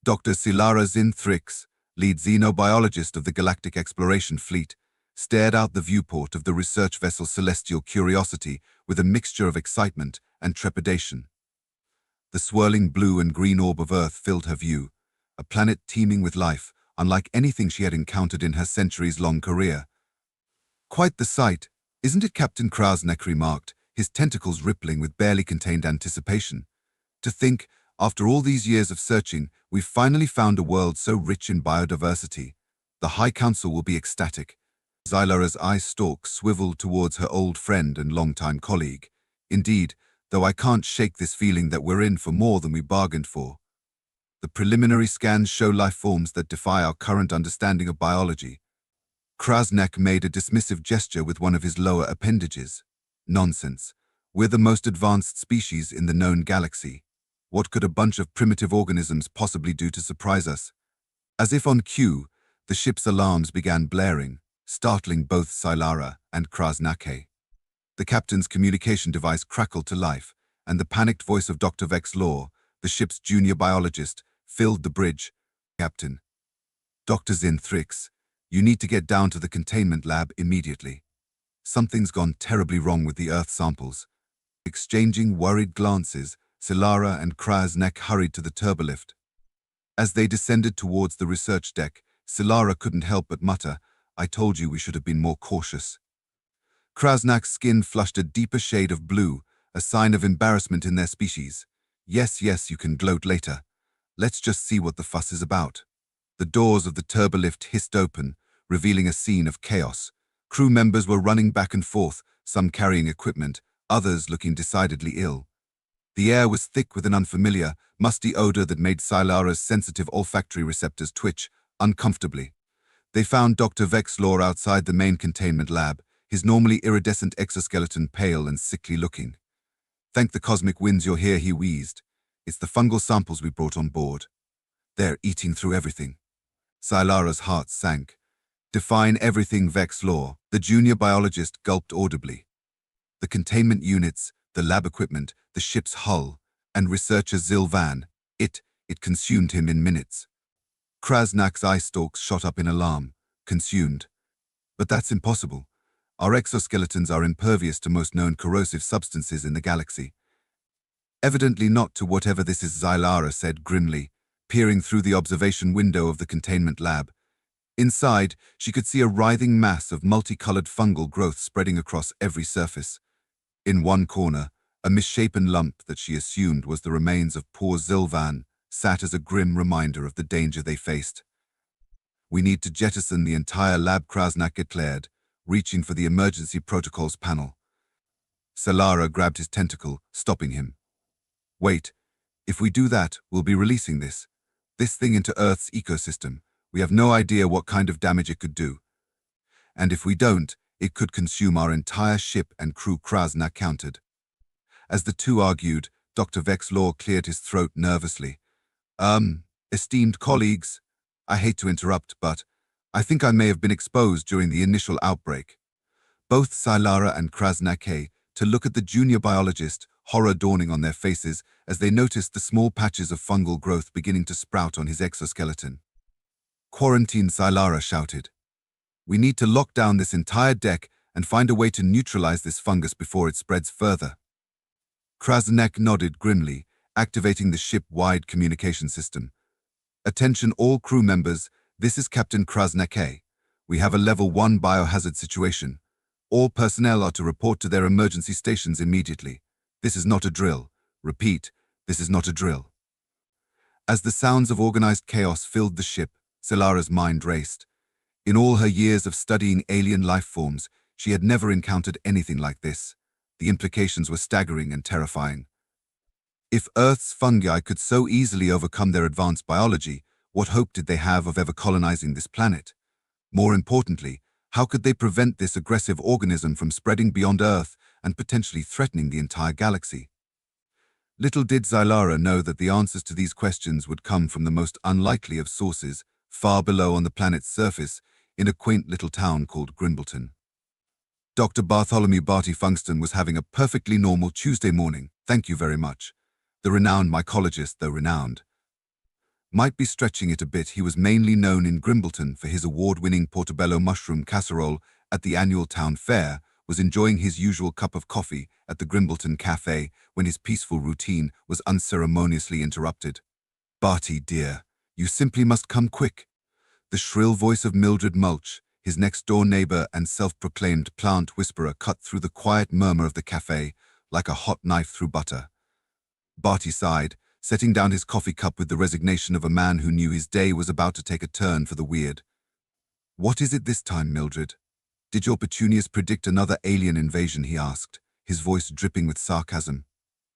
Dr. Silara Zin-Thrix, lead xenobiologist of the Galactic Exploration Fleet, stared out the viewport of the research vessel Celestial Curiosity with a mixture of excitement and trepidation. The swirling blue and green orb of Earth filled her view, a planet teeming with life, unlike anything she had encountered in her centuries-long career. "Quite the sight, isn't it?" Captain Krasnek remarked, his tentacles rippling with barely contained anticipation. "To think, after all these years of searching, we've finally found a world so rich in biodiversity. The High Council will be ecstatic." Xylara's eye stalk swiveled towards her old friend and longtime colleague. "Indeed, though I can't shake this feeling that we're in for more than we bargained for. The preliminary scans show life forms that defy our current understanding of biology." Krasnek made a dismissive gesture with one of his lower appendages. "Nonsense. We're the most advanced species in the known galaxy. What could a bunch of primitive organisms possibly do to surprise us?" As if on cue, the ship's alarms began blaring, startling both Silara and Krasnake. The captain's communication device crackled to life, and the panicked voice of Dr. Vex Law, the ship's junior biologist, filled the bridge. "Captain, Dr. Zin-Thrix, you need to get down to the containment lab immediately. Something's gone terribly wrong with the Earth samples." Exchanging worried glances, Silara and Krasnek hurried to the turbolift. As they descended towards the research deck, Silara couldn't help but mutter, "I told you we should have been more cautious." Krasnak's skin flushed a deeper shade of blue, a sign of embarrassment in their species. Yes, you can gloat later. Let's just see what the fuss is about." The doors of the turbolift hissed open, revealing a scene of chaos. Crew members were running back and forth, some carrying equipment, others looking decidedly ill. The air was thick with an unfamiliar, musty odor that made Silara's sensitive olfactory receptors twitch uncomfortably. They found Dr. Vexlaw outside the main containment lab, his normally iridescent exoskeleton pale and sickly looking. "Thank the cosmic winds you're here," he wheezed. "It's the fungal samples we brought on board. They're eating through everything." Silara's heart sank. "Define everything, Vexlaw." The junior biologist gulped audibly. "The containment units, the lab equipment, the ship's hull, and researcher Zilvan. It consumed him in minutes." Krasnak's eye stalks shot up in alarm. "Consumed? But that's impossible. Our exoskeletons are impervious to most known corrosive substances in the galaxy." "Evidently not to whatever this is," Silara said grimly, peering through the observation window of the containment lab. Inside, she could see a writhing mass of multicolored fungal growth spreading across every surface. In one corner, a misshapen lump that she assumed was the remains of poor Zilvan sat as a grim reminder of the danger they faced. "We need to jettison the entire lab," Krasnak declared, reaching for the emergency protocols panel. Silara grabbed his tentacle, stopping him. "Wait, if we do that, we'll be releasing this thing into Earth's ecosystem. We have no idea what kind of damage it could do. And if we don't, it could consume our entire ship and crew," Krasnak countered. As the two argued, Dr. Vexlaw cleared his throat nervously. Esteemed colleagues, I hate to interrupt, but I think I may have been exposed during the initial outbreak." Both Silara and Krasnake to look at the junior biologist, horror dawning on their faces as they noticed the small patches of fungal growth beginning to sprout on his exoskeleton. "Quarantine," Silara shouted. "We need to lock down this entire deck and find a way to neutralize this fungus before it spreads further." Krasnek nodded grimly, activating the ship-wide communication system. "Attention all crew members, this is Captain Krasnake. We have a level 1 biohazard situation. All personnel are to report to their emergency stations immediately. This is not a drill. Repeat, this is not a drill." As the sounds of organized chaos filled the ship, Silara's mind raced. In all her years of studying alien life forms, she had never encountered anything like this. The implications were staggering and terrifying. If Earth's fungi could so easily overcome their advanced biology, what hope did they have of ever colonizing this planet? More importantly, how could they prevent this aggressive organism from spreading beyond Earth and potentially threatening the entire galaxy? Little did Silara know that the answers to these questions would come from the most unlikely of sources, far below on the planet's surface, in a quaint little town called Grimbleton. Dr. Bartholomew Barty Funkston was having a perfectly normal Tuesday morning, thank you very much. The renowned mycologist, though renowned. Might be stretching it a bit. He was mainly known in Grimbleton for his award-winning portobello mushroom casserole at the annual town fair, was enjoying his usual cup of coffee at the Grimbleton Cafe when his peaceful routine was unceremoniously interrupted. "Barty, dear, you simply must come quick." The shrill voice of Mildred Mulch, his next-door neighbor and self-proclaimed plant whisperer, cut through the quiet murmur of the cafe like a hot knife through butter. Barty sighed, setting down his coffee cup with the resignation of a man who knew his day was about to take a turn for the weird. "What is it this time, Mildred? Did your petunias predict another alien invasion?" he asked, his voice dripping with sarcasm.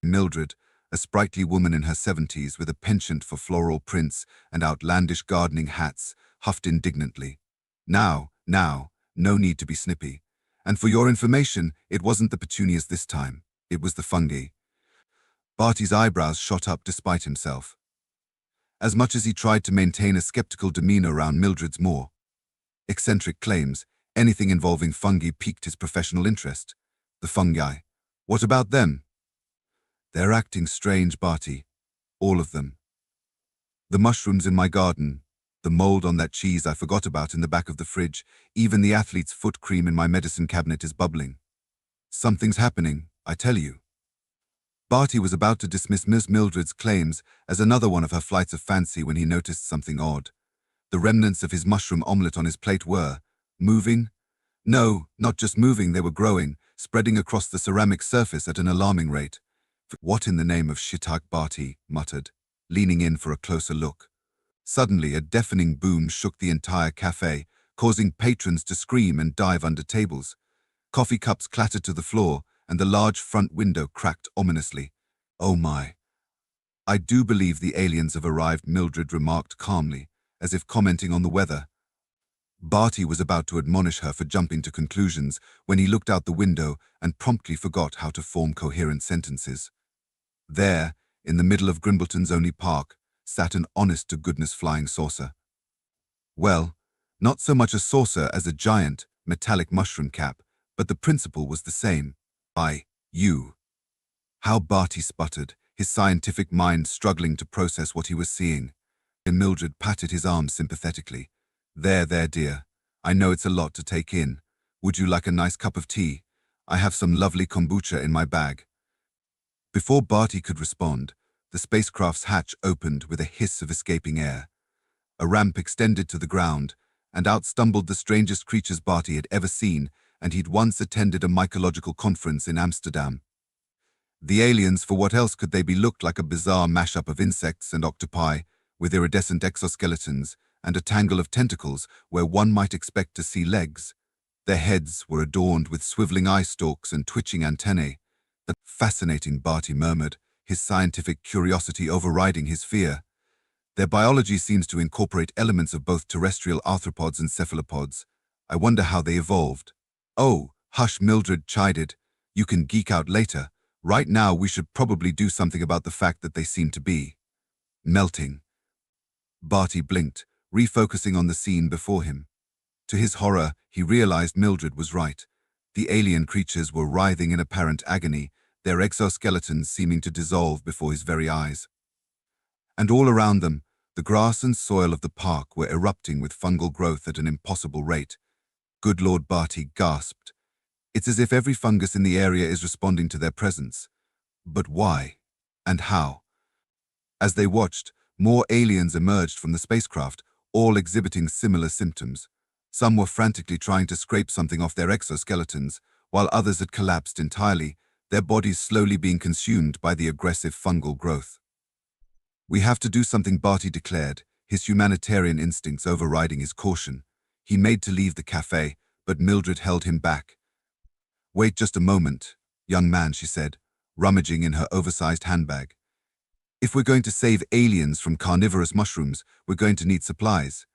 Mildred, a sprightly woman in her 70s with a penchant for floral prints and outlandish gardening hats, huffed indignantly. Now, no need to be snippy. And for your information, it wasn't the petunias this time. It was the fungi. Barty's eyebrows shot up despite himself. As much as he tried to maintain a skeptical demeanor around Mildred's more eccentric claims, anything involving fungi piqued his professional interest. The fungi. What about them? They're acting strange, Barty. All of them. The mushrooms in my garden, the mold on that cheese I forgot about in the back of the fridge, even the athlete's foot cream in my medicine cabinet is bubbling. Something's happening, I tell you. Barty was about to dismiss Miss Mildred's claims as another one of her flights of fancy when he noticed something odd. The remnants of his mushroom omelette on his plate were moving. No, not just moving, they were growing, spreading across the ceramic surface at an alarming rate. "What in the name of shiitake?" Barty muttered, leaning in for a closer look. Suddenly, a deafening boom shook the entire cafe, causing patrons to scream and dive under tables. Coffee cups clattered to the floor, and the large front window cracked ominously. "Oh my. I do believe the aliens have arrived," Mildred remarked calmly, as if commenting on the weather. Barty was about to admonish her for jumping to conclusions when he looked out the window and promptly forgot how to form coherent sentences. There, in the middle of Grimbleton's only park, sat an honest-to-goodness flying saucer. Well, not so much a saucer as a giant, metallic mushroom cap, but the principle was the same. You. How Barty sputtered, his scientific mind struggling to process what he was seeing. And Mildred patted his arm sympathetically. There, dear. I know it's a lot to take in. Would you like a nice cup of tea? I have some lovely kombucha in my bag." Before Barty could respond, the spacecraft's hatch opened with a hiss of escaping air. A ramp extended to the ground, and out stumbled the strangest creatures Barty had ever seen, and he'd once attended a mycological conference in Amsterdam. The aliens, for what else could they be, looked like a bizarre mashup of insects and octopi, with iridescent exoskeletons and a tangle of tentacles where one might expect to see legs. Their heads were adorned with swiveling eye stalks and twitching antennae. "That's fascinating," Barty murmured, his scientific curiosity overriding his fear. "Their biology seems to incorporate elements of both terrestrial arthropods and cephalopods. I wonder how they evolved." "Oh, hush," Mildred chided. "You can geek out later. Right now we should probably do something about the fact that they seem to be melting." Barty blinked, refocusing on the scene before him. To his horror, he realized Mildred was right. The alien creatures were writhing in apparent agony, their exoskeletons seeming to dissolve before his very eyes. And all around them, the grass and soil of the park were erupting with fungal growth at an impossible rate. "Good Lord," Barty gasped. "It's as if every fungus in the area is responding to their presence. But why? And how?" As they watched, more aliens emerged from the spacecraft, all exhibiting similar symptoms. Some were frantically trying to scrape something off their exoskeletons, while others had collapsed entirely, their bodies slowly being consumed by the aggressive fungal growth. "We have to do something," Barty declared, his humanitarian instincts overriding his caution. He made to leave the cafe, but Mildred held him back. "Wait just a moment, young man," she said, rummaging in her oversized handbag. "If we're going to save aliens from carnivorous mushrooms, we're going to need supplies."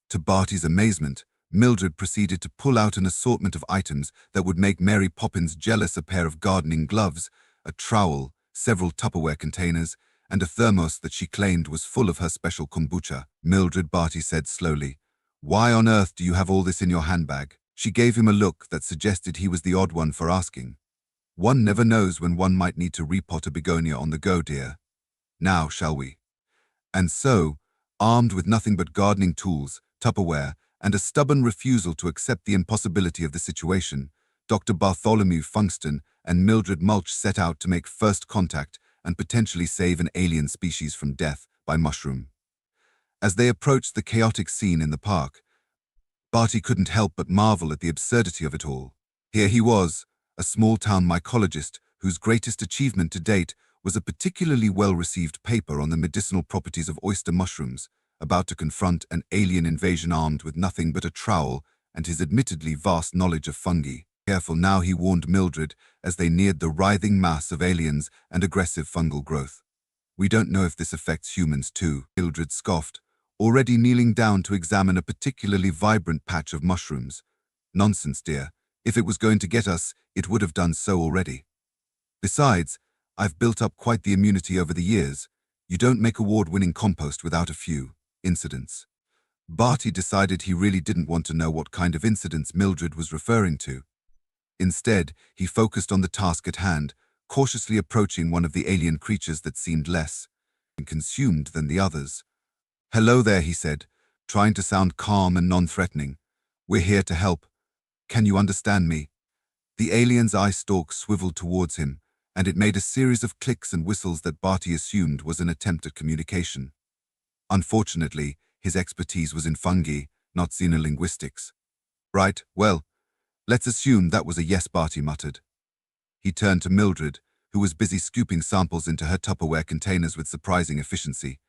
To Barty's amazement, Mildred proceeded to pull out an assortment of items that would make Mary Poppins jealous: a pair of gardening gloves, a trowel, several Tupperware containers, and a thermos that she claimed was full of her special kombucha. "Mildred," Barty said slowly, "why on earth do you have all this in your handbag?" She gave him a look that suggested he was the odd one for asking. "One never knows when one might need to repot a begonia on the go, dear. Now, shall we?" And so, armed with nothing but gardening tools, Tupperware, and a stubborn refusal to accept the impossibility of the situation. Dr. Bartholomew Funkston and Mildred Mulch set out to make first contact and potentially save an alien species from death by mushroom. As they approached the chaotic scene in the park, Barty couldn't help but marvel at the absurdity of it all. Here he was, a small-town mycologist whose greatest achievement to date was a particularly well-received paper on the medicinal properties of oyster mushrooms, about to confront an alien invasion armed with nothing but a trowel and his admittedly vast knowledge of fungi. Careful now, he warned Mildred as they neared the writhing mass of aliens and aggressive fungal growth. We don't know if this affects humans too, Mildred scoffed, already kneeling down to examine a particularly vibrant patch of mushrooms. Nonsense, dear. If it was going to get us, it would have done so already. Besides, I've built up quite the immunity over the years. You don't make award-winning compost without a few incidents. Barty decided he really didn't want to know what kind of incidents Mildred was referring to. Instead, he focused on the task at hand, cautiously approaching one of the alien creatures that seemed less consumed than the others. "Hello there," he said, trying to sound calm and non-threatening. "We're here to help. Can you understand me?" The alien's eye stalk swiveled towards him, and it made a series of clicks and whistles that Barty assumed was an attempt at communication. Unfortunately, his expertise was in fungi, not xenolinguistics. "Right, well, let's assume that was a yes," Barty muttered. He turned to Mildred, who was busy scooping samples into her Tupperware containers with surprising efficiency.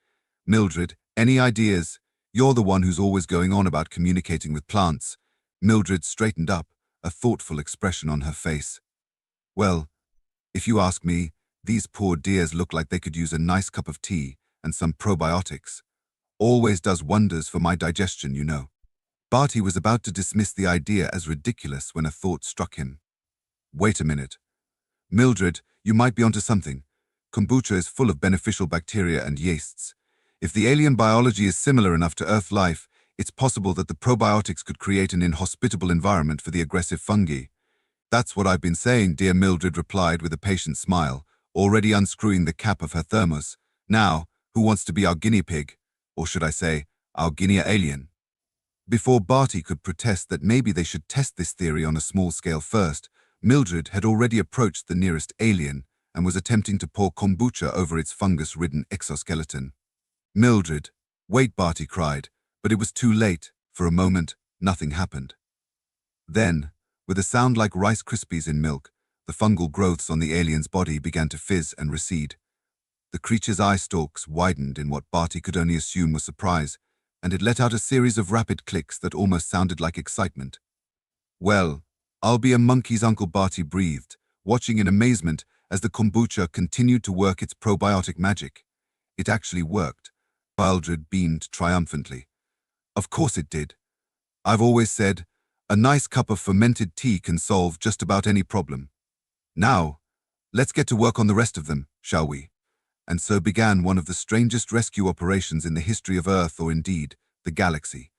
"Mildred, any ideas? You're the one who's always going on about communicating with plants." Mildred straightened up, a thoughtful expression on her face. "Well, if you ask me, these poor dears look like they could use a nice cup of tea and some probiotics. Always does wonders for my digestion, you know." Barty was about to dismiss the idea as ridiculous when a thought struck him. "Wait a minute. Mildred, you might be onto something. Kombucha is full of beneficial bacteria and yeasts. If the alien biology is similar enough to Earth life, it's possible that the probiotics could create an inhospitable environment for the aggressive fungi." "That's what I've been saying, dear," Mildred replied with a patient smile, already unscrewing the cap of her thermos. "Now, who wants to be our guinea pig? Or should I say, our guinea alien?" Before Barty could protest that maybe they should test this theory on a small scale first, Mildred had already approached the nearest alien and was attempting to pour kombucha over its fungus-ridden exoskeleton. "Mildred, wait," Barty cried, but it was too late. For a moment, nothing happened. Then, with a sound like Rice Krispies in milk, the fungal growths on the alien's body began to fizz and recede. The creature's eye stalks widened in what Barty could only assume was surprise, and it let out a series of rapid clicks that almost sounded like excitement. "Well, I'll be a monkey's uncle," Barty breathed, watching in amazement as the kombucha continued to work its probiotic magic. "It actually worked." Mildred beamed triumphantly. "Of course it did. I've always said, a nice cup of fermented tea can solve just about any problem. Now, let's get to work on the rest of them, shall we?" And so began one of the strangest rescue operations in the history of Earth, or indeed, the galaxy.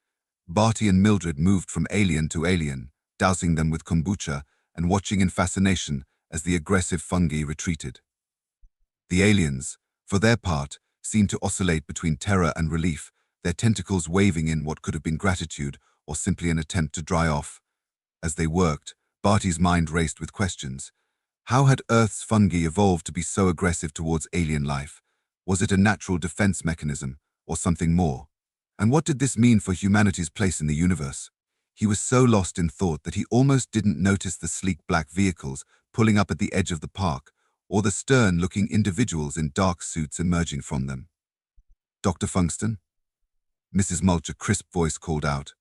Barty and Mildred moved from alien to alien, dousing them with kombucha and watching in fascination as the aggressive fungi retreated. The aliens, for their part, seemed to oscillate between terror and relief, their tentacles waving in what could have been gratitude or simply an attempt to dry off. As they worked, Barty's mind raced with questions. How had Earth's fungi evolved to be so aggressive towards alien life? Was it a natural defense mechanism, or something more? And what did this mean for humanity's place in the universe? He was so lost in thought that he almost didn't notice the sleek black vehicles pulling up at the edge of the park, or the stern-looking individuals in dark suits emerging from them. "Dr. Funkston?" Mrs. Mulch, a crisp voice called out.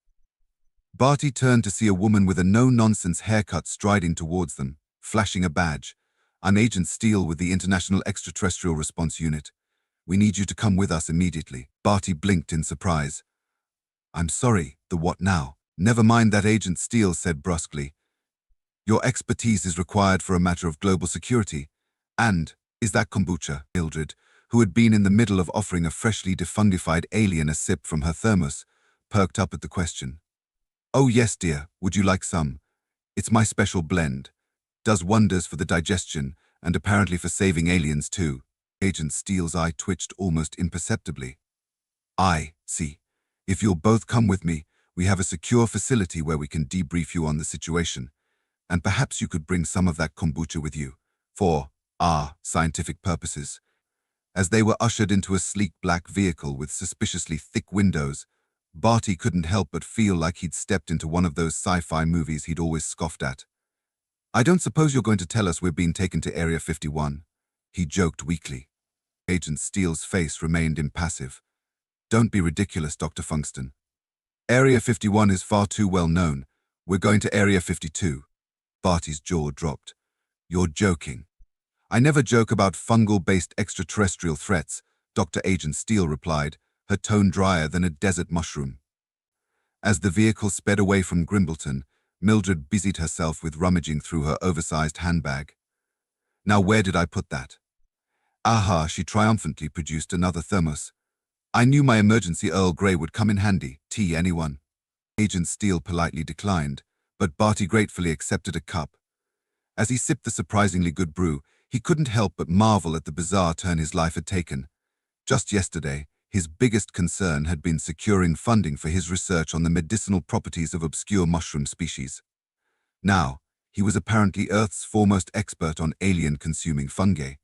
Barty turned to see a woman with a no-nonsense haircut striding towards them, flashing a badge. "I'm Agent Steele with the International Extraterrestrial Response Unit. We need you to come with us immediately." Barty blinked in surprise. "I'm sorry, the what now?" "Never mind that," Agent Steele said brusquely. "Your expertise is required for a matter of global security. And, is that kombucha?" Mildred, who had been in the middle of offering a freshly defungified alien a sip from her thermos, perked up at the question. "Oh yes, dear, would you like some? It's my special blend. Does wonders for the digestion and apparently for saving aliens too." Agent Steele's eye twitched almost imperceptibly. I see. If you'll both come with me, we have a secure facility where we can debrief you on the situation. And perhaps you could bring some of that kombucha with you, for our scientific purposes. As they were ushered into a sleek black vehicle with suspiciously thick windows, Barty couldn't help but feel like he'd stepped into one of those sci-fi movies he'd always scoffed at. I don't suppose you're going to tell us we're being taken to Area 51, he joked weakly. Agent Steele's face remained impassive. Don't be ridiculous, Dr. Funkston. Area 51 is far too well known. We're going to Area 52. Barty's jaw dropped. You're joking. I never joke about fungal-based extraterrestrial threats, Dr. Agent Steele replied, her tone drier than a desert mushroom. As the vehicle sped away from Grimbleton, Mildred busied herself with rummaging through her oversized handbag. Now where did I put that? Aha, she triumphantly produced another thermos. I knew my emergency Earl Grey would come in handy. Tea, anyone? Agent Steele politely declined, but Barty gratefully accepted a cup. As he sipped the surprisingly good brew, he couldn't help but marvel at the bizarre turn his life had taken. Just yesterday, his biggest concern had been securing funding for his research on the medicinal properties of obscure mushroom species. Now, he was apparently Earth's foremost expert on alien-consuming fungi.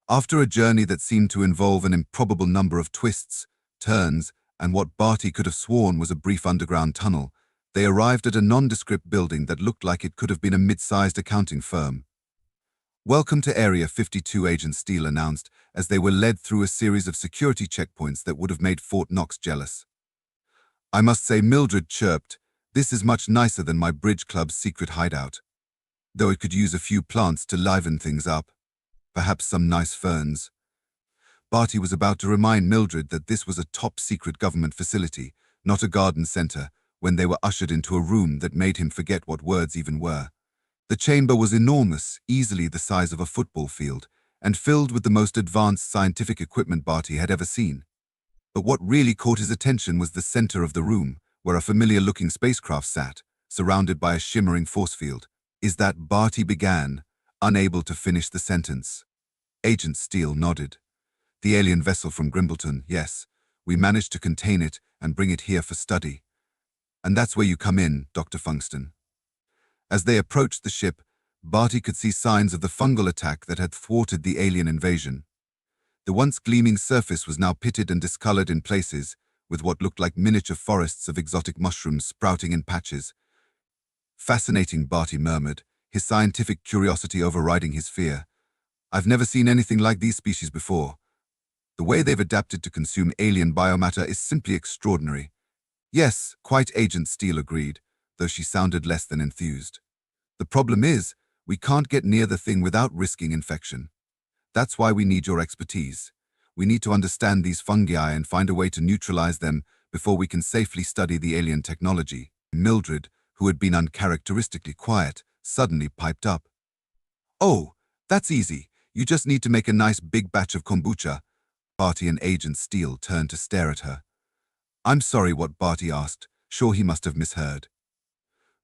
After a journey that seemed to involve an improbable number of twists, turns, and what Barty could have sworn was a brief underground tunnel, they arrived at a nondescript building that looked like it could have been a mid-sized accounting firm. Welcome to Area 52, Agent Steele announced, as they were led through a series of security checkpoints that would have made Fort Knox jealous. I must say, Mildred chirped, this is much nicer than my bridge club's secret hideout. Though it could use a few plants to liven things up. Perhaps some nice ferns. Barty was about to remind Mildred that this was a top-secret government facility, not a garden center, when they were ushered into a room that made him forget what words even were. The chamber was enormous, easily the size of a football field, and filled with the most advanced scientific equipment Barty had ever seen. But what really caught his attention was the center of the room, where a familiar-looking spacecraft sat, surrounded by a shimmering force field. Is that Barty began, unable to finish the sentence. Agent Steele nodded. The alien vessel from Grimbleton, yes. We managed to contain it and bring it here for study. And that's where you come in, Dr. Funkston. As they approached the ship, Barty could see signs of the fungal attack that had thwarted the alien invasion. The once gleaming surface was now pitted and discolored in places, with what looked like miniature forests of exotic mushrooms sprouting in patches. Fascinating, Barty murmured, his scientific curiosity overriding his fear. I've never seen anything like these species before. The way they've adapted to consume alien biomatter is simply extraordinary. Yes, quite, Agent Steele agreed, though she sounded less than enthused. The problem is, we can't get near the thing without risking infection. That's why we need your expertise. We need to understand these fungi and find a way to neutralize them before we can safely study the alien technology. Mildred, who had been uncharacteristically quiet, suddenly piped up. Oh, that's easy. You just need to make a nice big batch of kombucha. Barty and Agent Steele turned to stare at her. I'm sorry, what? Barty asked. Sure, he must have misheard.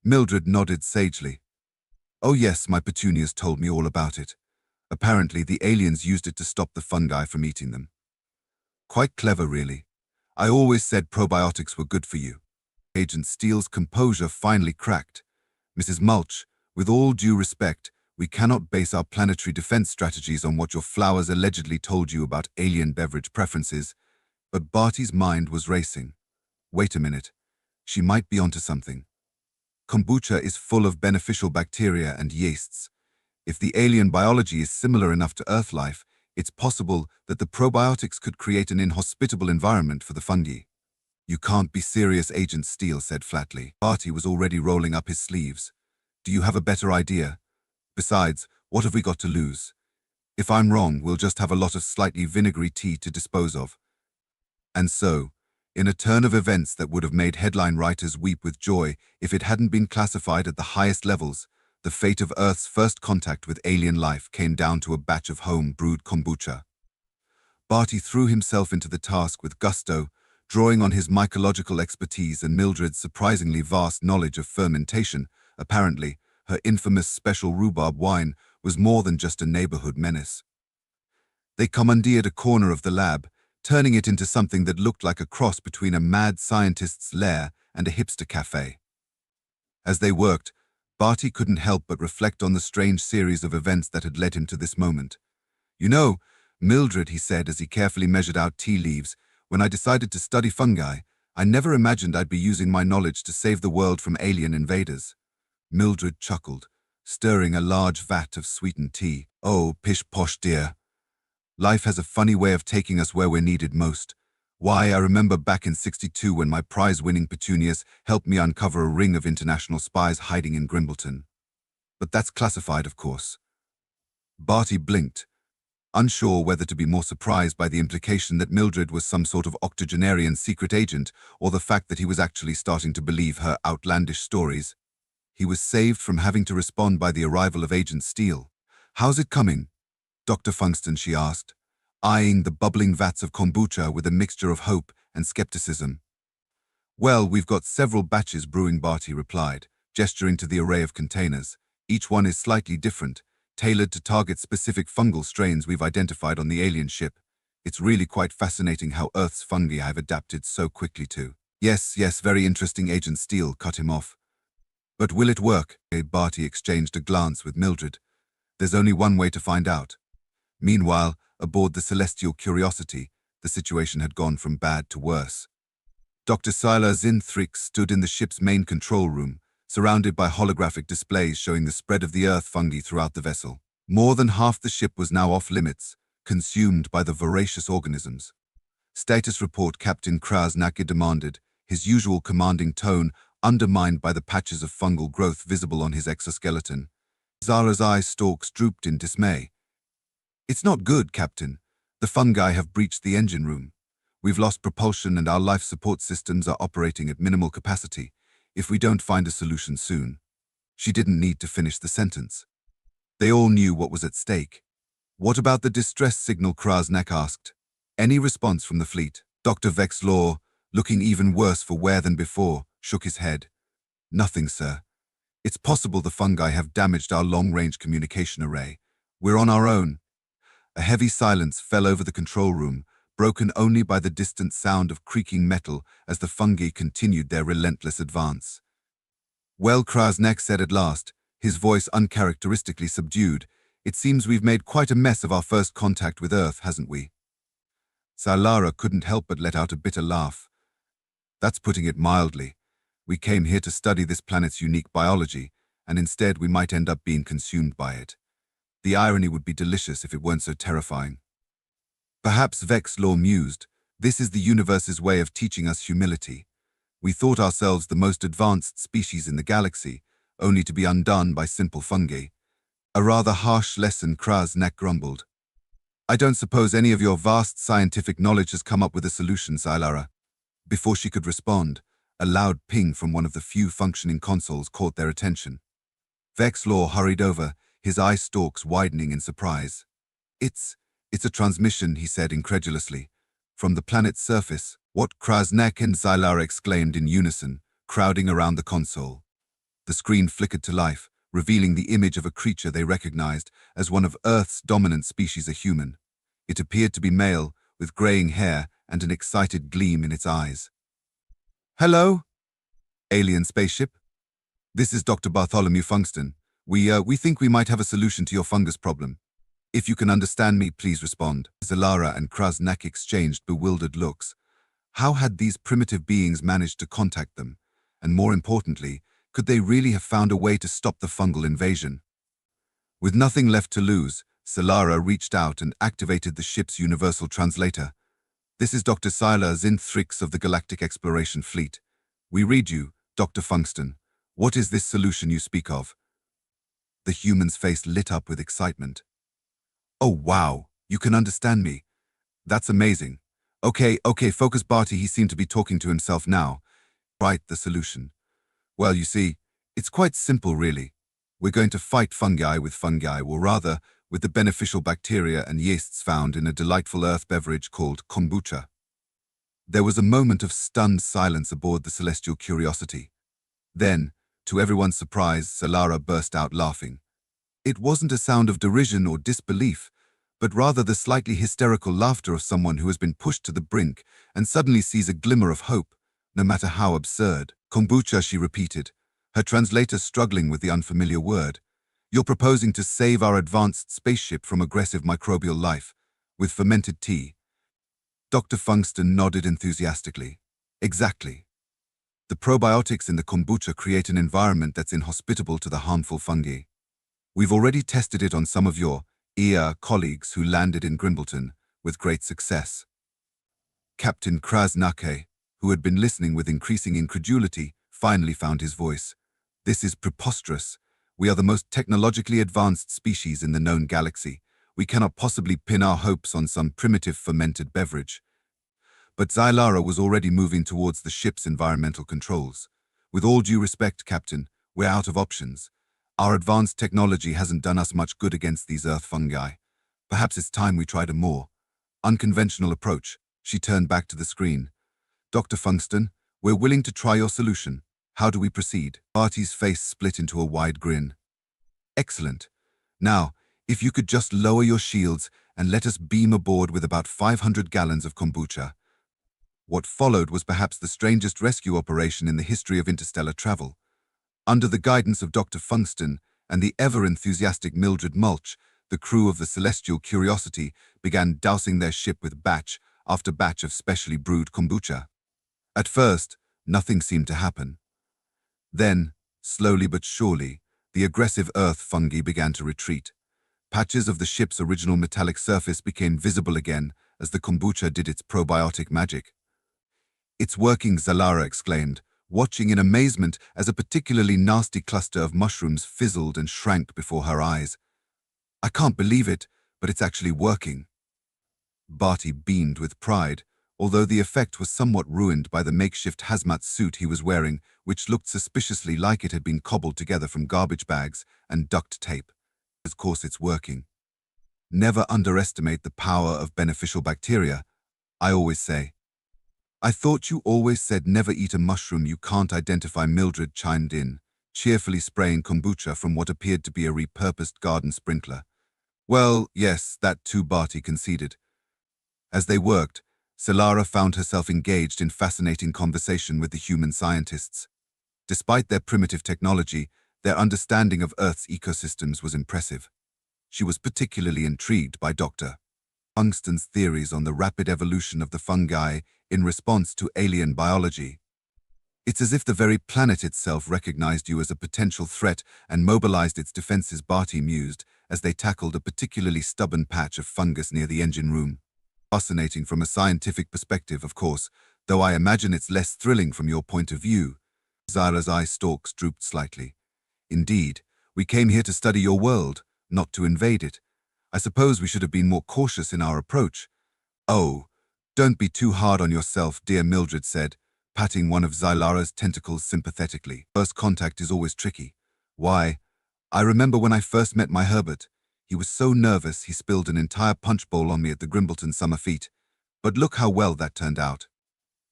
Mildred nodded sagely. Oh yes, my petunias told me all about it. Apparently, the aliens used it to stop the fungi from eating them. Quite clever, really. I always said probiotics were good for you. Agent Steele's composure finally cracked. Mrs. Mulch, with all due respect, we cannot base our planetary defense strategies on what your flowers allegedly told you about alien beverage preferences. But Barty's mind was racing. Wait a minute. She might be onto something. Kombucha is full of beneficial bacteria and yeasts. If the alien biology is similar enough to Earth life, it's possible that the probiotics could create an inhospitable environment for the fungi. You can't be serious, Agent Steele said flatly. Barty was already rolling up his sleeves. Do you have a better idea? Besides, what have we got to lose? If I'm wrong, we'll just have a lot of slightly vinegary tea to dispose of. And so, in a turn of events that would have made headline writers weep with joy if it hadn't been classified at the highest levels, the fate of Earth's first contact with alien life came down to a batch of home-brewed kombucha. Barty threw himself into the task with gusto, drawing on his mycological expertise and Mildred's surprisingly vast knowledge of fermentation. Apparently, her infamous special rhubarb wine was more than just a neighborhood menace. They commandeered a corner of the lab, turning it into something that looked like a cross between a mad scientist's lair and a hipster cafe. As they worked, Barty couldn't help but reflect on the strange series of events that had led him to this moment. "You know, Mildred," he said as he carefully measured out tea leaves, "when I decided to study fungi, I never imagined I'd be using my knowledge to save the world from alien invaders." Mildred chuckled, stirring a large vat of sweetened tea. "Oh, pish-posh, dear. Life has a funny way of taking us where we're needed most. Why, I remember back in '62 when my prize-winning petunias helped me uncover a ring of international spies hiding in Grimbleton. But that's classified, of course." Barty blinked, unsure whether to be more surprised by the implication that Mildred was some sort of octogenarian secret agent or the fact that he was actually starting to believe her outlandish stories. He was saved from having to respond by the arrival of Agent Steele. "How's it coming, Dr. Funkston?" she asked, eyeing the bubbling vats of kombucha with a mixture of hope and skepticism. "Well, we've got several batches brewing," Barty replied, gesturing to the array of containers. "Each one is slightly different, tailored to target specific fungal strains we've identified on the alien ship. It's really quite fascinating how Earth's fungi have adapted so quickly to—" Yes, very interesting," Agent Steele cut him off. "But will it work?" Barty exchanged a glance with Mildred. "There's only one way to find out." Meanwhile, aboard the Celestial Curiosity, the situation had gone from bad to worse. Dr. Sylar Zinthrick stood in the ship's main control room, surrounded by holographic displays showing the spread of the Earth fungi throughout the vessel. More than half the ship was now off limits, consumed by the voracious organisms. "Status report," Captain Krasnacki demanded, his usual commanding tone undermined by the patches of fungal growth visible on his exoskeleton. Zara's eye stalks drooped in dismay. "It's not good, Captain. The fungi have breached the engine room. We've lost propulsion and our life support systems are operating at minimal capacity. If we don't find a solution soon." She didn't need to finish the sentence. They all knew what was at stake. "What about the distress signal?" Krasnak asked. "Any response from the fleet?" Dr. Vexlaw, looking even worse for wear than before, shook his head. "Nothing, sir. It's possible the fungi have damaged our long-range communication array. We're on our own." A heavy silence fell over the control room, broken only by the distant sound of creaking metal as the fungi continued their relentless advance. "Well," Krasnak said at last, his voice uncharacteristically subdued, "it seems we've made quite a mess of our first contact with Earth, hasn't we?" Salara couldn't help but let out a bitter laugh. "That's putting it mildly. We came here to study this planet's unique biology, and instead we might end up being consumed by it. The irony would be delicious if it weren't so terrifying." Perhaps, Vexlaw mused, this is the universe's way of teaching us humility. We thought ourselves the most advanced species in the galaxy, only to be undone by simple fungi. A rather harsh lesson, Krasnak grumbled. "I don't suppose any of your vast scientific knowledge has come up with a solution, Sylara." Before she could respond, a loud ping from one of the few functioning consoles caught their attention. Vexlaw hurried over, his eye stalks widening in surprise. It's a transmission," he said incredulously. "From the planet's surface." "What?" Krasnak and Sylara exclaimed in unison, crowding around the console. The screen flickered to life, revealing the image of a creature they recognized as one of Earth's dominant species, a human. It appeared to be male, with graying hair and an excited gleam in its eyes. "Hello? Alien spaceship? This is Dr. Bartholomew Funkston. We think we might have a solution to your fungus problem. If you can understand me, please respond." Zalara and Krasnak exchanged bewildered looks. How had these primitive beings managed to contact them? And more importantly, could they really have found a way to stop the fungal invasion? With nothing left to lose, Zalara reached out and activated the ship's universal translator. "This is Dr. Sylar Zinthrick of the Galactic Exploration Fleet. We read you, Dr. Funkston. What is this solution you speak of?" The human's face lit up with excitement. "Oh, wow, you can understand me. That's amazing. Okay, focus, Barty." He seemed to be talking to himself now. "Right, the solution. Well, you see, it's quite simple, really. We're going to fight fungi with fungi, or rather, with the beneficial bacteria and yeasts found in a delightful earth beverage called kombucha." There was a moment of stunned silence aboard the Celestial Curiosity. Then, to everyone's surprise, Solara burst out laughing. It wasn't a sound of derision or disbelief, but rather the slightly hysterical laughter of someone who has been pushed to the brink and suddenly sees a glimmer of hope, no matter how absurd. Kombucha, she repeated, her translator struggling with the unfamiliar word. You're proposing to save our advanced spaceship from aggressive microbial life with fermented tea. Dr. Funkston nodded enthusiastically. Exactly. The probiotics in the kombucha create an environment that's inhospitable to the harmful fungi. We've already tested it on some of your colleagues who landed in Grimbleton with great success. Captain Krasnake, who had been listening with increasing incredulity, finally found his voice. This is preposterous. We are the most technologically advanced species in the known galaxy. We cannot possibly pin our hopes on some primitive fermented beverage. But Xylara was already moving towards the ship's environmental controls. With all due respect, Captain, we're out of options. Our advanced technology hasn't done us much good against these earth fungi. Perhaps it's time we tried a more unconventional approach. She turned back to the screen. Dr. Funkston, we're willing to try your solution. How do we proceed? Barty's face split into a wide grin. Excellent. Now, if you could just lower your shields and let us beam aboard with about 500 gallons of kombucha. What followed was perhaps the strangest rescue operation in the history of interstellar travel. Under the guidance of Dr. Funkston and the ever-enthusiastic Mildred Mulch, the crew of the Celestial Curiosity began dousing their ship with batch after batch of specially brewed kombucha. At first, nothing seemed to happen. Then, slowly but surely, the aggressive earth fungi began to retreat. Patches of the ship's original metallic surface became visible again as the kombucha did its probiotic magic. It's working, Xylara exclaimed, watching in amazement as a particularly nasty cluster of mushrooms fizzled and shrank before her eyes. I can't believe it, but it's actually working. Barty beamed with pride, although the effect was somewhat ruined by the makeshift hazmat suit he was wearing, which looked suspiciously like it had been cobbled together from garbage bags and duct tape. Of course it's working. Never underestimate the power of beneficial bacteria, I always say. I thought you always said never eat a mushroom you can't identify, Mildred chimed in, cheerfully spraying kombucha from what appeared to be a repurposed garden sprinkler. Well, yes, that too, Barty conceded. As they worked, Xylara found herself engaged in fascinating conversation with the human scientists. Despite their primitive technology, their understanding of Earth's ecosystems was impressive. She was particularly intrigued by Dr. Funkston's theories on the rapid evolution of the fungi in response to alien biology. It's as if the very planet itself recognized you as a potential threat and mobilized its defenses, Barty mused, as they tackled a particularly stubborn patch of fungus near the engine room. Fascinating from a scientific perspective, of course, though I imagine it's less thrilling from your point of view. Xyra's eye stalks drooped slightly. Indeed, we came here to study your world, not to invade it. I suppose we should have been more cautious in our approach. Oh, don't be too hard on yourself, dear, Mildred said, patting one of Xylara's tentacles sympathetically. First contact is always tricky. Why, I remember when I first met my Herbert. He was so nervous he spilled an entire punch bowl on me at the Grimbleton summer feat. But look how well that turned out.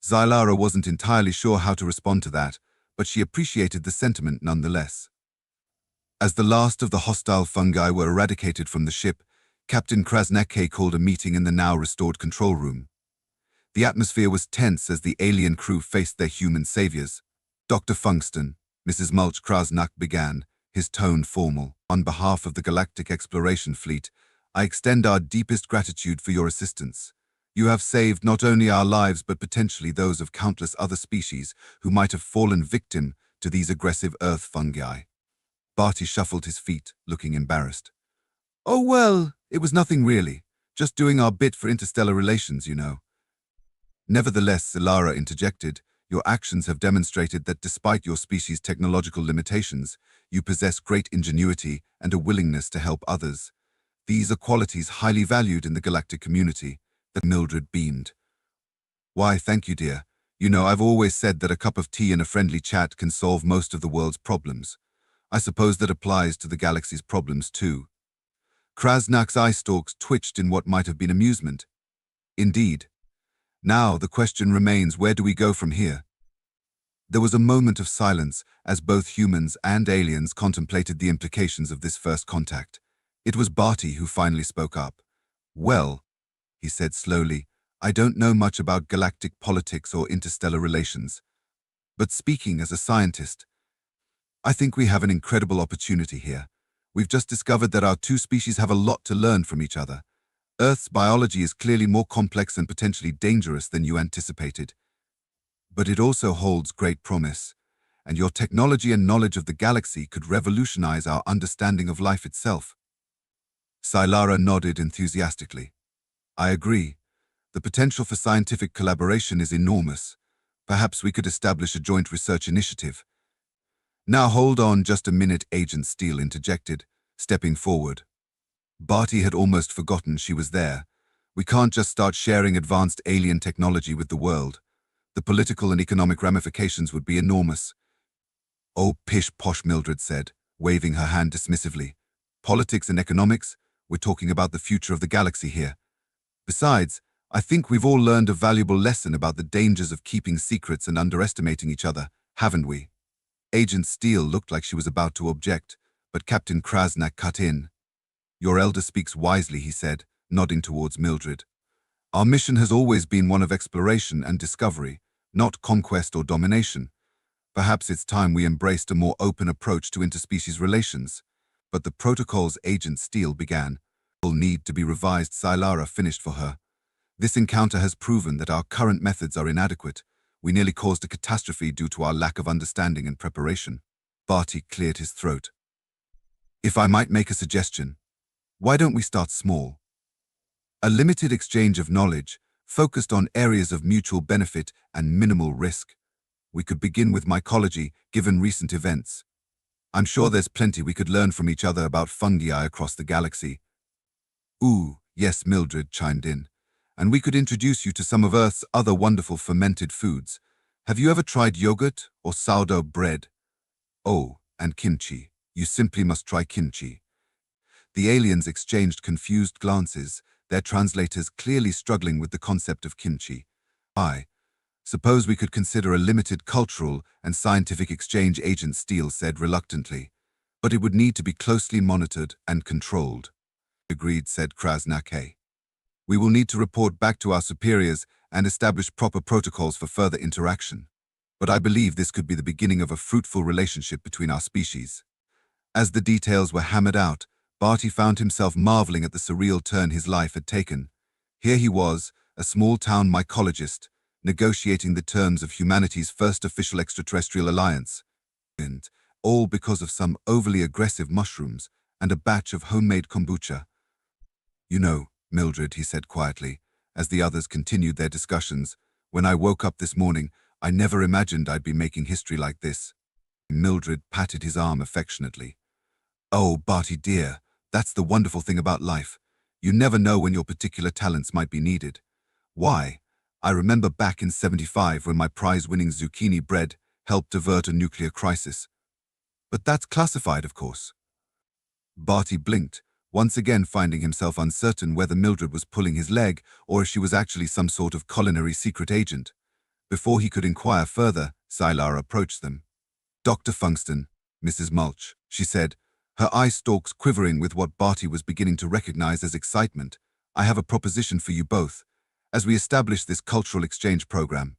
Xylara wasn't entirely sure how to respond to that, but she appreciated the sentiment nonetheless. As the last of the hostile fungi were eradicated from the ship, Captain Krasnake called a meeting in the now restored control room. The atmosphere was tense as the alien crew faced their human saviors. Dr. Funkston, Mrs. Mulch Krasnak began, his tone formal. On behalf of the Galactic Exploration Fleet, I extend our deepest gratitude for your assistance. You have saved not only our lives but potentially those of countless other species who might have fallen victim to these aggressive earth fungi. Barty shuffled his feet, looking embarrassed. Oh well, it was nothing really. Just doing our bit for interstellar relations, you know. Nevertheless, Xylara interjected, your actions have demonstrated that despite your species' technological limitations, you possess great ingenuity and a willingness to help others. These are qualities highly valued in the galactic community. That Mildred beamed. Why, thank you, dear. You know, I've always said that a cup of tea and a friendly chat can solve most of the world's problems. I suppose that applies to the galaxy's problems too. Krasnak's eye stalks twitched in what might have been amusement. Indeed. Now the question remains, where do we go from here? There was a moment of silence as both humans and aliens contemplated the implications of this first contact. It was Barty who finally spoke up. Well, he said slowly, I don't know much about galactic politics or interstellar relations, but speaking as a scientist, I think we have an incredible opportunity here. We've just discovered that our two species have a lot to learn from each other. Earth's biology is clearly more complex and potentially dangerous than you anticipated. But it also holds great promise, and your technology and knowledge of the galaxy could revolutionize our understanding of life itself. Silara nodded enthusiastically. I agree. The potential for scientific collaboration is enormous. Perhaps we could establish a joint research initiative. Now hold on just a minute, Agent Steele interjected, stepping forward. Barty had almost forgotten she was there. We can't just start sharing advanced alien technology with the world. The political and economic ramifications would be enormous. Oh, pish-posh, Mildred said, waving her hand dismissively. Politics and economics? We're talking about the future of the galaxy here. Besides, I think we've all learned a valuable lesson about the dangers of keeping secrets and underestimating each other, haven't we? Agent Steele looked like she was about to object, but Captain Krasnak cut in. Your elder speaks wisely, he said, nodding towards Mildred. Our mission has always been one of exploration and discovery, not conquest or domination. Perhaps it's time we embraced a more open approach to interspecies relations. But the protocols Agent Steele began will need to be revised. Silara finished for her. This encounter has proven that our current methods are inadequate. We nearly caused a catastrophe due to our lack of understanding and preparation. Barty cleared his throat. If I might make a suggestion, why don't we start small? A limited exchange of knowledge, focused on areas of mutual benefit and minimal risk. We could begin with mycology, given recent events. I'm sure there's plenty we could learn from each other about fungi across the galaxy. Ooh, yes, Mildred chimed in. And we could introduce you to some of Earth's other wonderful fermented foods. Have you ever tried yogurt or sourdough bread? Oh, and kimchi. You simply must try kimchi. The aliens exchanged confused glances, their translators clearly struggling with the concept of kimchi. I suppose we could consider a limited cultural and scientific exchange, Agent Steele said reluctantly. But it would need to be closely monitored and controlled. Agreed, said Krasnak. We will need to report back to our superiors and establish proper protocols for further interaction. But I believe this could be the beginning of a fruitful relationship between our species. As the details were hammered out, Barty found himself marveling at the surreal turn his life had taken. Here he was, a small-town mycologist, negotiating the terms of humanity's first official extraterrestrial alliance. And all because of some overly aggressive mushrooms and a batch of homemade kombucha. You know, Mildred, he said quietly, as the others continued their discussions, when I woke up this morning, I never imagined I'd be making history like this. Mildred patted his arm affectionately. Oh, Barty dear, that's the wonderful thing about life. You never know when your particular talents might be needed. Why? I remember back in '75 when my prize-winning zucchini bread helped avert a nuclear crisis. But that's classified, of course. Barty blinked, once again finding himself uncertain whether Mildred was pulling his leg or if she was actually some sort of culinary secret agent. Before he could inquire further, Silara approached them. Dr. Funkston, Mrs. Mulch, she said, her eye stalks quivering with what Barty was beginning to recognize as excitement. I have a proposition for you both. As we establish this cultural exchange program,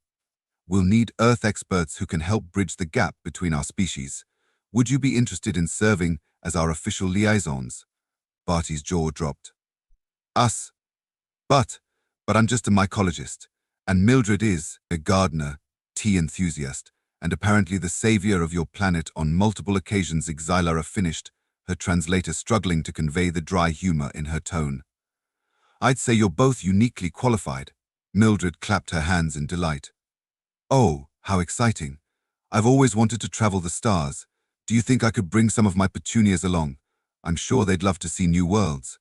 we'll need Earth experts who can help bridge the gap between our species. Would you be interested in serving as our official liaisons? Barty's jaw dropped. Us? But I'm just a mycologist, and Mildred is a gardener, tea enthusiast, and apparently the savior of your planet on multiple occasions. Xylara finished, her translator struggling to convey the dry humor in her tone. I'd say you're both uniquely qualified. Mildred clapped her hands in delight. Oh, how exciting. I've always wanted to travel the stars. Do you think I could bring some of my petunias along? I'm sure they'd love to see new worlds.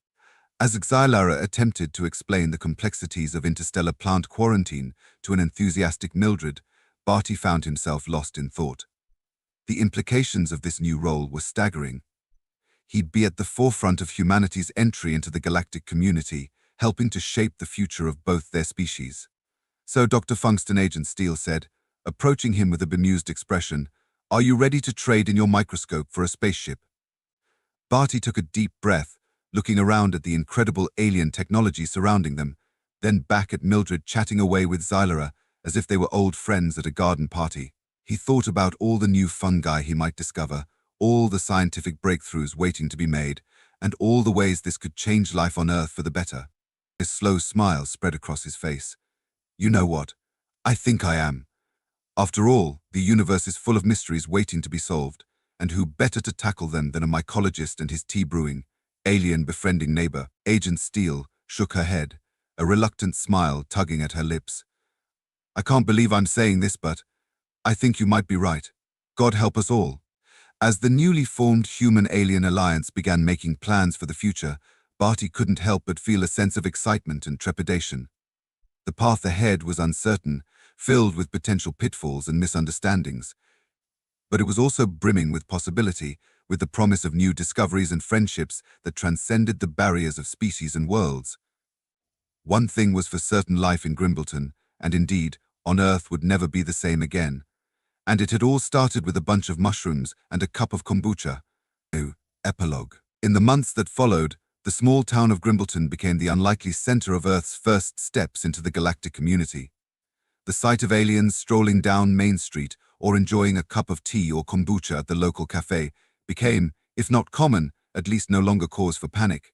As Xylara attempted to explain the complexities of interstellar plant quarantine to an enthusiastic Mildred, Barty found himself lost in thought. The implications of this new role were staggering. He'd be at the forefront of humanity's entry into the galactic community, helping to shape the future of both their species. So Dr. Funkston, Agent Steele said, approaching him with a bemused expression, "Are you ready to trade in your microscope for a spaceship?" Barty took a deep breath, looking around at the incredible alien technology surrounding them, then back at Mildred chatting away with Xylera as if they were old friends at a garden party. He thought about all the new fungi he might discover, all the scientific breakthroughs waiting to be made, and all the ways this could change life on Earth for the better. A slow smile spread across his face. You know what? I think I am. After all, the universe is full of mysteries waiting to be solved, and who better to tackle them than a mycologist and his tea-brewing, alien-befriending neighbor? Agent Steele shook her head, a reluctant smile tugging at her lips. I can't believe I'm saying this, but I think you might be right. God help us all. As the newly formed Human-Alien Alliance began making plans for the future, Barty couldn't help but feel a sense of excitement and trepidation. The path ahead was uncertain, filled with potential pitfalls and misunderstandings. But it was also brimming with possibility, with the promise of new discoveries and friendships that transcended the barriers of species and worlds. One thing was for certain: life in Grimbleton, and indeed, on Earth, would never be the same again. And it had all started with a bunch of mushrooms and a cup of kombucha. Epilogue. In the months that followed, the small town of Grimbleton became the unlikely center of Earth's first steps into the galactic community. The sight of aliens strolling down Main Street or enjoying a cup of tea or kombucha at the local cafe became, if not common, at least no longer cause for panic.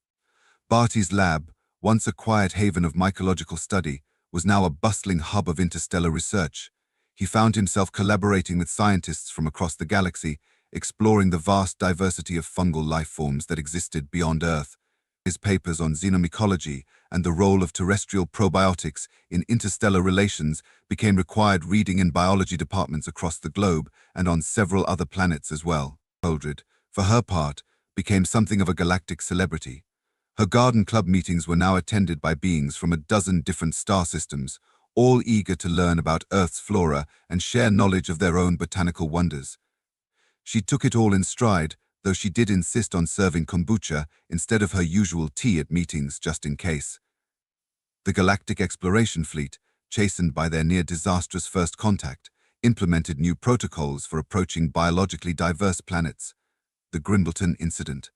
Barty's lab, once a quiet haven of mycological study, was now a bustling hub of interstellar research. He found himself collaborating with scientists from across the galaxy, exploring the vast diversity of fungal life forms that existed beyond Earth. His papers on xenomycology and the role of terrestrial probiotics in interstellar relations became required reading in biology departments across the globe and on several other planets as well. Mildred, for her part, became something of a galactic celebrity. Her garden club meetings were now attended by beings from a dozen different star systems, all eager to learn about Earth's flora and share knowledge of their own botanical wonders. She took it all in stride, though she did insist on serving kombucha instead of her usual tea at meetings just in case. The Galactic Exploration Fleet, chastened by their near-disastrous first contact, implemented new protocols for approaching biologically diverse planets. The Grimbleton incident,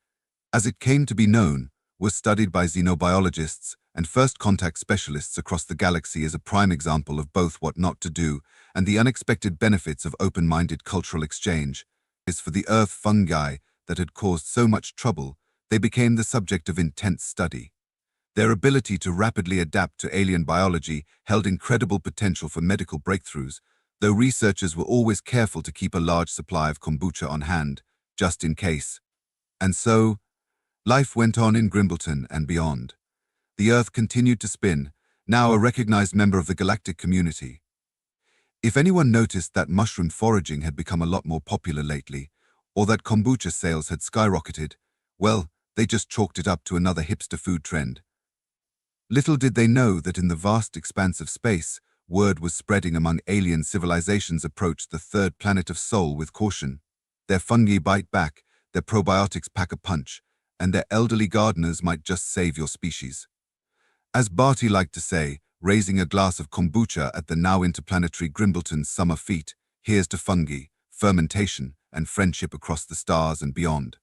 as it came to be known, was studied by xenobiologists and first contact specialists across the galaxy as a prime example of both what not to do and the unexpected benefits of open-minded cultural exchange. As for the Earth fungi that had caused so much trouble, they became the subject of intense study. Their ability to rapidly adapt to alien biology held incredible potential for medical breakthroughs, though researchers were always careful to keep a large supply of kombucha on hand, just in case. And so, life went on in Grimbleton and beyond. The Earth continued to spin, now a recognized member of the galactic community. If anyone noticed that mushroom foraging had become a lot more popular lately, or that kombucha sales had skyrocketed, well, they just chalked it up to another hipster food trend. Little did they know that in the vast expanse of space, word was spreading among alien civilizations approached the third planet of Sol with caution. Their fungi bite back, their probiotics pack a punch, and their elderly gardeners might just save your species. As Barty liked to say, raising a glass of kombucha at the now interplanetary Grimbleton summer feast, here's to fungi, fermentation, and friendship across the stars and beyond.